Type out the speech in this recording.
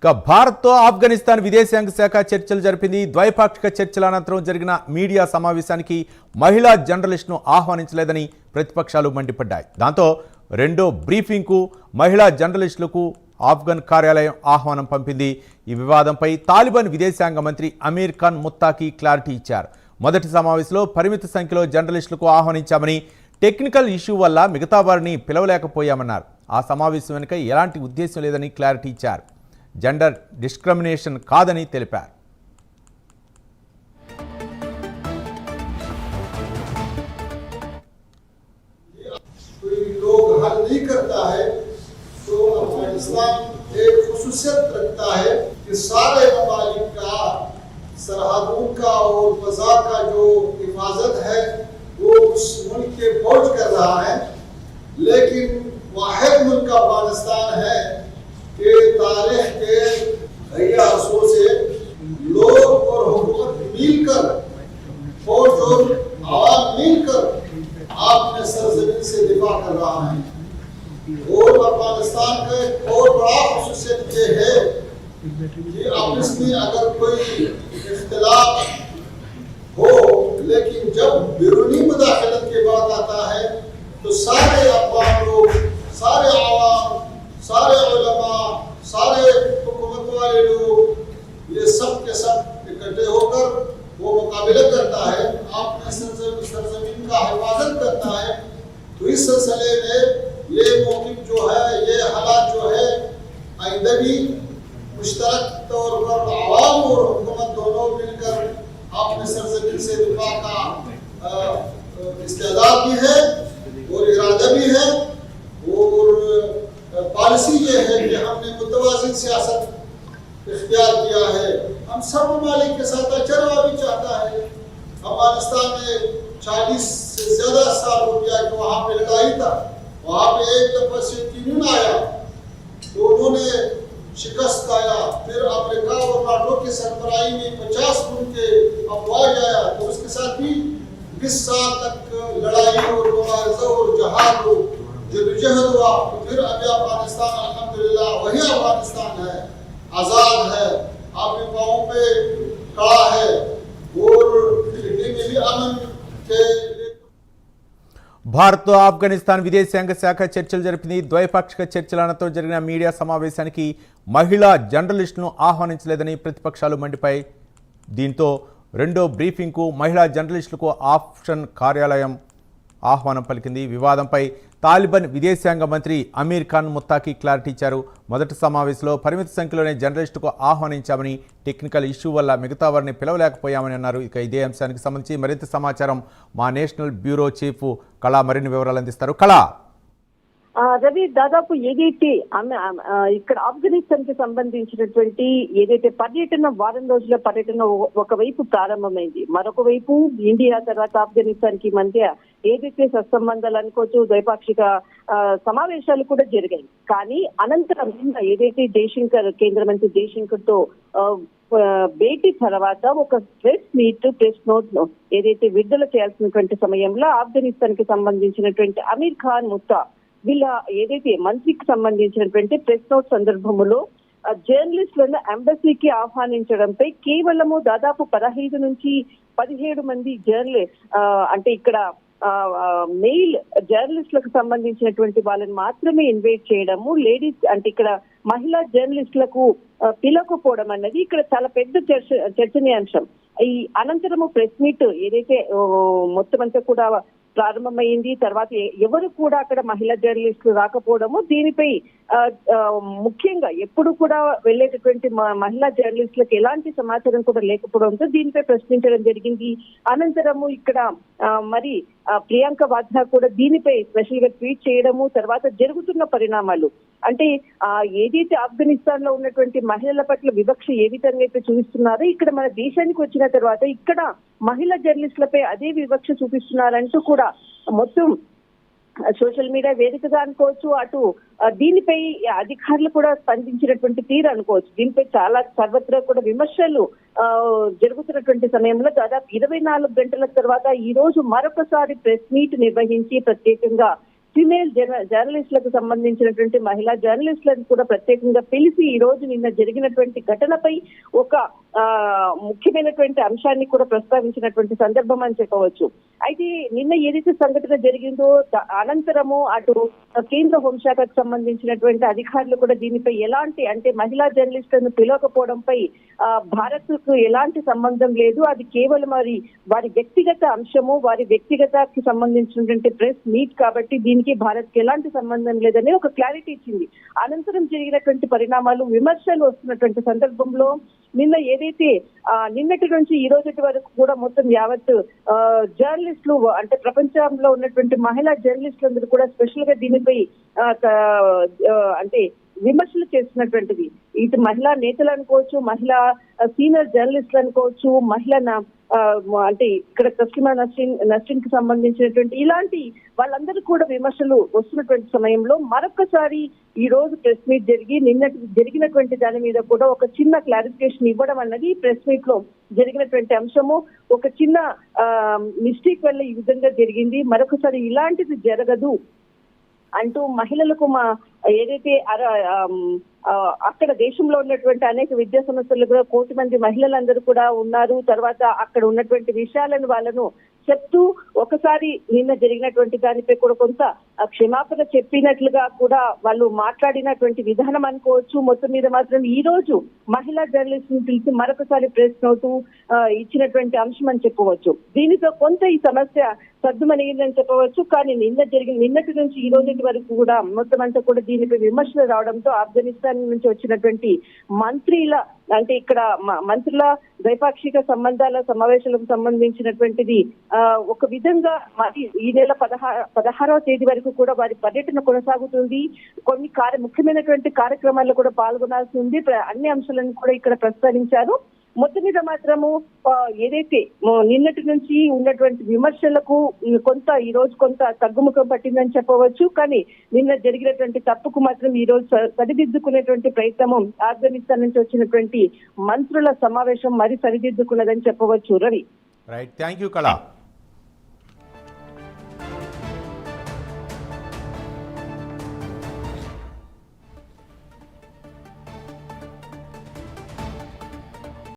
భారత్తో ఆఫ్ఘనిస్తాన్ విదేశాంగ శాఖ చర్చలు జరిపింది. ద్వైపాక్షిక చర్చల అనంతరం జరిగిన మీడియా సమావేశానికి మహిళా జర్నలిస్టును ఆహ్వానించలేదని ప్రతిపక్షాలు మండిపడ్డాయి. దాంతో రెండో బ్రీఫింగ్కు మహిళా జర్నలిస్టులకు ఆఫ్ఘన్ కార్యాలయం ఆహ్వానం పంపింది. ఈ వివాదంపై తాలిబాన్ విదేశాంగ మంత్రి అమీర్ ఖాన్ ముత్తాకి క్లారిటీ ఇచ్చారు. మొదటి సమావేశంలో పరిమిత సంఖ్యలో జర్నలిస్టులకు ఆహ్వానించామని, టెక్నికల్ ఇష్యూ వల్ల మిగతా వారిని పిలవలేకపోయామన్నారు. ఆ సమావేశం వెనుక ఎలాంటి ఉద్దేశం లేదని క్లారిటీ ఇచ్చారు. జెండర్ డిస్క్రిమినేషన్ కాదని తెలిపారు. तो अफगानिस्तान एक खुसूसियत रखता है कि सारे ममालिक का सरहदों का और फजा का जो हिफाजत है वो उस मुल्क के फौज कर रहा है, लेकिन वाहिद मुल्क अफगानिस्तान है कि तारीख के अरसों से लोग और हुकूमत मिलकर, फौज और आवाम मिलकर आपने सरजमीन से दिफा कर रहा है। और अफगानिस्तान का एक और बड़ा खुसूसियत ये है कि आपस में अगर कोई इख्तिलाफ हो, लेकिन जब बैरूनी मुदाखलत की बात आता है तो सारे अफगान लोग, सारे आवाम, सारे उलमा, सारे हुकूमत वाले लोग, ये सब के सब इकट्ठे होकर वो मुकाबला करता है, आपने सरजमीन का हिफाजत करता है। तो इस सिलसिले में ये मौक़िफ़ जो है, ये हालात जो है, आइंदा भी मुश्तरक तौर पर आवाम और हुकूमत दोनों मिलकर अपने सरजमीन से दिफा का इस्तेदाद भी है और इरादा भी है, और पॉलिसी ये है कि हमने मुतवाज़िन सियासत इख्तियार किया है। हम सब ममालिक के साथ अच्छा रवा भी चाहता है। अफगानिस्तान में 40 से ज़्यादा साल हो गया कि वहाँ पे लड़ाई था, वहाँ पे एक दफा यूनियन आया तो उन्होंने शिकस्त आया, फिर अफ्रीका और नाटो की सरबराही में 50 मुल्क के अफवाज आया, तो उसके साथ भी 20 साल तक लड़ाई और मुबारज़ा और जहाद और जदोजहद हुआ। तो फिर अभी अफगानिस्तान अल्हम्दुलिल्लाह वही अफगानिस्तान है, आज़ाद है, अपने पाँव पे खड़ा है और दिल्ली में भी अमन के। భారత్తో ఆఫ్ఘనిస్తాన్ విదేశాంగ శాఖ చర్చలు జరిపింది. ద్వైపాక్షిక చర్చల అనంతరం జరిగిన మీడియా సమావేశానికి మహిళా జర్నలిస్టులను ఆహ్వానించలేదని ప్రతిపక్షాలు మండిపాయి. దీంతో రెండో బ్రీఫింగ్కు మహిళా జర్నలిస్టులకు ఆఫ్ఘన్ కార్యాలయం ఆహ్వానం పలికింది. వివాదంపై తాలిబాన్ విదేశాంగ మంత్రి అమీర్ ఖాన్ ముత్తాకి క్లారిటీ ఇచ్చారు. మొదటి సమావేశంలో పరిమిత సంఖ్యలోనే జర్నలిస్టుకు ఆహ్వానించామని, టెక్నికల్ ఇష్యూ వల్ల మిగతా వారిని పిలవలేకపోయామని అన్నారు. ఇక ఇదే అంశానికి సంబంధించి మరింత సమాచారం మా నేషనల్ బ్యూరో చీఫ్ కళా మరిన్ని వివరాలు అందిస్తారు. కళా, రవి, దాదాపు ఏదైతే ఇక్కడ ఆఫ్ఘనిస్తాన్ కి సంబంధించినటువంటి ఏదైతే పర్యటన, వారం రోజుల పర్యటన ఒకవైపు ప్రారంభమైంది, మరొక వైపు ఇండియా తర్వాత ఆఫ్ఘనిస్తాన్ కి మధ్య ఏదైతే సత్సంబంధాలు అనుకోవచ్చు, ద్వైపాక్షిక సమావేశాలు కూడా జరిగాయి. కానీ అనంతరం ఏదైతే జయశంకర్, కేంద్ర మంత్రి జయశంకర్ తో భేటీ తర్వాత ఒక ప్రెస్ నోట్ ఏదైతే విడుదల చేయాల్సినటువంటి సమయంలో ఆఫ్ఘనిస్తాన్ కి సంబంధించినటువంటి అమీర్ ఖాన్ ముత్తా వీళ్ళ ఏదైతే మంత్రికి సంబంధించినటువంటి ప్రెస్ నోట్ సందర్భంలో జర్నలిస్టులను ఎంబసీకి ఆహ్వానించడంపై కేవలము దాదాపు 15 నుంచి 17 మంది అంటే ఇక్కడ మెయిల్ జర్నలిస్టులకు సంబంధించినటువంటి వాళ్ళని మాత్రమే ఇన్వైట్ చేయడము, లేడీస్ అంటే ఇక్కడ మహిళా జర్నలిస్టులకు పిలవకపోవడం అన్నది ఇక్కడ చాలా పెద్ద చర్చనీయాంశం. ఈ అనంతరము ప్రెస్ మీట్ ఏదైతే మొత్తం అంతా కూడా ప్రారంభమైంది. తర్వాత ఎవరు కూడా అక్కడ మహిళా జర్నలిస్టులు రాకపోవడము, దీనిపై ముఖ్యంగా ఎప్పుడు కూడా వెళ్ళేటటువంటి మహిళా జర్నలిస్టులకు ఎలాంటి సమాచారం కూడా లేకపోవడంతో దీనిపై ప్రశ్నించడం జరిగింది. అనంతరము ఇక్కడ మరి ప్రియాంక వాద్రా కూడా దీనిపై స్పెషల్ గా ట్వీట్ చేయడము, తర్వాత జరుగుతున్న పరిణామాలు అంటే ఏదైతే ఆఫ్ఘనిస్తాన్ లో ఉన్నటువంటి మహిళల పట్ల వివక్ష ఏ విధంగా అయితే చూపిస్తున్నారో ఇక్కడ మన దేశానికి వచ్చిన తర్వాత ఇక్కడ మహిళా జర్నలిస్టులపై అదే వివక్ష చూపిస్తున్నారంటూ కూడా మొత్తం సోషల్ మీడియా వేదికగా అనుకోవచ్చు, అటు దీనిపై అధికారులు కూడా స్పందించినటువంటి తీరు అనుకోవచ్చు. దీనిపై చాలా సర్వత్రా కూడా విమర్శలు జరుగుతున్నటువంటి సమయంలో దాదాపు 24 గంటల తర్వాత ఈ రోజు మరొకసారి ప్రెస్ మీట్ నిర్వహించి ప్రత్యేకంగా ఫిమేల్ జర్నలిస్టులకు సంబంధించినటువంటి మహిళా జర్నలిస్టులను కూడా ప్రత్యేకంగా పిలిచి ఈ రోజు నిన్న జరిగినటువంటి ఘటనపై ఒక ముఖ్యమైనటువంటి అంశాన్ని కూడా ప్రస్తావించినటువంటి సందర్భం అని చెప్పవచ్చు. అయితే నిన్న ఏదైతే సంఘటన జరిగిందో అనంతరము అటు కేంద్ర హోంశాఖకు సంబంధించినటువంటి అధికారులు కూడా దీనిపై ఎలాంటి అంటే మహిళా జర్నలిస్టులను పిలవకపోవడంపై భారత్ కు ఎలాంటి సంబంధం లేదు, అది కేవలం వారి వ్యక్తిగత అంశము, వారి వ్యక్తిగతకి సంబంధించినటువంటి ప్రెస్ మీట్ కాబట్టి దీనికి భారత్ కి ఎలాంటి సంబంధం లేదని ఒక క్లారిటీ ఇచ్చింది. అనంతరం జరిగినటువంటి పరిణామాలు విమర్శలు వస్తున్నటువంటి సందర్భంలో నిన్న ఏదైతే నిన్నటి నుంచి ఈ రోజు వరకు కూడా మొత్తం యావత్ జర్నలిస్టులు అంటే ప్రపంచంలో ఉన్నటువంటి మహిళా జర్నలిస్టులందరూ కూడా స్పెషల్ గా దీనిపై అంటే విమర్శలు చేస్తున్నటువంటిది. ఇటు మహిళా నేతలు అనుకోవచ్చు, మహిళా సీనియర్ జర్నలిస్టులు అనుకోవచ్చు, మహిళా అంటే ఇక్కడ తస్లిమా నస్రీన్ కి సంబంధించినటువంటి ఇలాంటి వాళ్ళందరూ కూడా విమర్శలు వస్తున్నటువంటి సమయంలో మరొకసారి ఈ రోజు ప్రెస్ మీట్ జరిగినటువంటి దాని మీద కూడా ఒక చిన్న క్లారిఫికేషన్ ఇవ్వడం అన్నది ప్రెస్ మీట్ లో జరిగినటువంటి అంశము. ఒక చిన్న మిస్టేక్ వల్ల ఈ విధంగా జరిగింది, మరొకసారి ఇలాంటిది జరగదు అంటూ మహిళలకు ఏదైతే అక్కడ దేశంలో ఉన్నటువంటి అనేక విద్యా సంస్థలు కూడా 1 కోటి మంది మహిళలందరూ కూడా ఉన్నారు. తర్వాత అక్కడ ఉన్నటువంటి విషయాలను వాళ్ళను చెప్తూ ఒకసారి నిన్న జరిగినటువంటి దానిపై కూడా కొంత క్షమాపణ చెప్పినట్లుగా కూడా వాళ్ళు మాట్లాడినటువంటి విధానం అనుకోవచ్చు. మొత్తం మీద మాత్రం ఈ రోజు మహిళా జర్నలిస్టులను పిలిచి మరొకసారి ప్రెస్ నోటు ఇచ్చినటువంటి అంశం అని చెప్పవచ్చు. దీనితో కొంత ఈ సమస్య సద్దుమణిగిందని చెప్పవచ్చు. కానీ నిన్నటి నుంచి ఈ రోజు వరకు కూడా మొత్తం అంతా కూడా దీనిపై విమర్శలు రావడంతో ఆఫ్ఘనిస్తాన్ నుంచి వచ్చినటువంటి మంత్రుల ద్వైపాక్షిక సంబంధాల సమావేశాలకు సంబంధించినటువంటిది ఒక విధంగా మరి ఈ నెల 16వ తేదీ వరకు కూడా వారి పర్యటన కొనసాగుతుంది. కొన్ని ముఖ్యమైనటువంటి కార్యక్రమాల్లో కూడా పాల్గొనాల్సి ఉంది. అన్ని అంశాలను కూడా ఇక్కడ ప్రస్తావించారు. మొత్తం మీద మాత్రము ఏదైతే నిన్నటి నుంచి ఉన్నటువంటి విమర్శలకు ఈ రోజు కొంత తగ్గుముఖం పట్టిందని చెప్పవచ్చు. కానీ నిన్న జరిగినటువంటి తప్పుకు మాత్రం ఈ రోజు సరిదిద్దుకునేటువంటి ప్రయత్నము ఆఫ్ఘనిస్తాన్ నుంచి వచ్చినటువంటి మంత్రుల సమావేశం మరి సరిదిద్దుకున్నదని చెప్పవచ్చు. రవి, రైట్, థ్యాంక్ యూ కళ.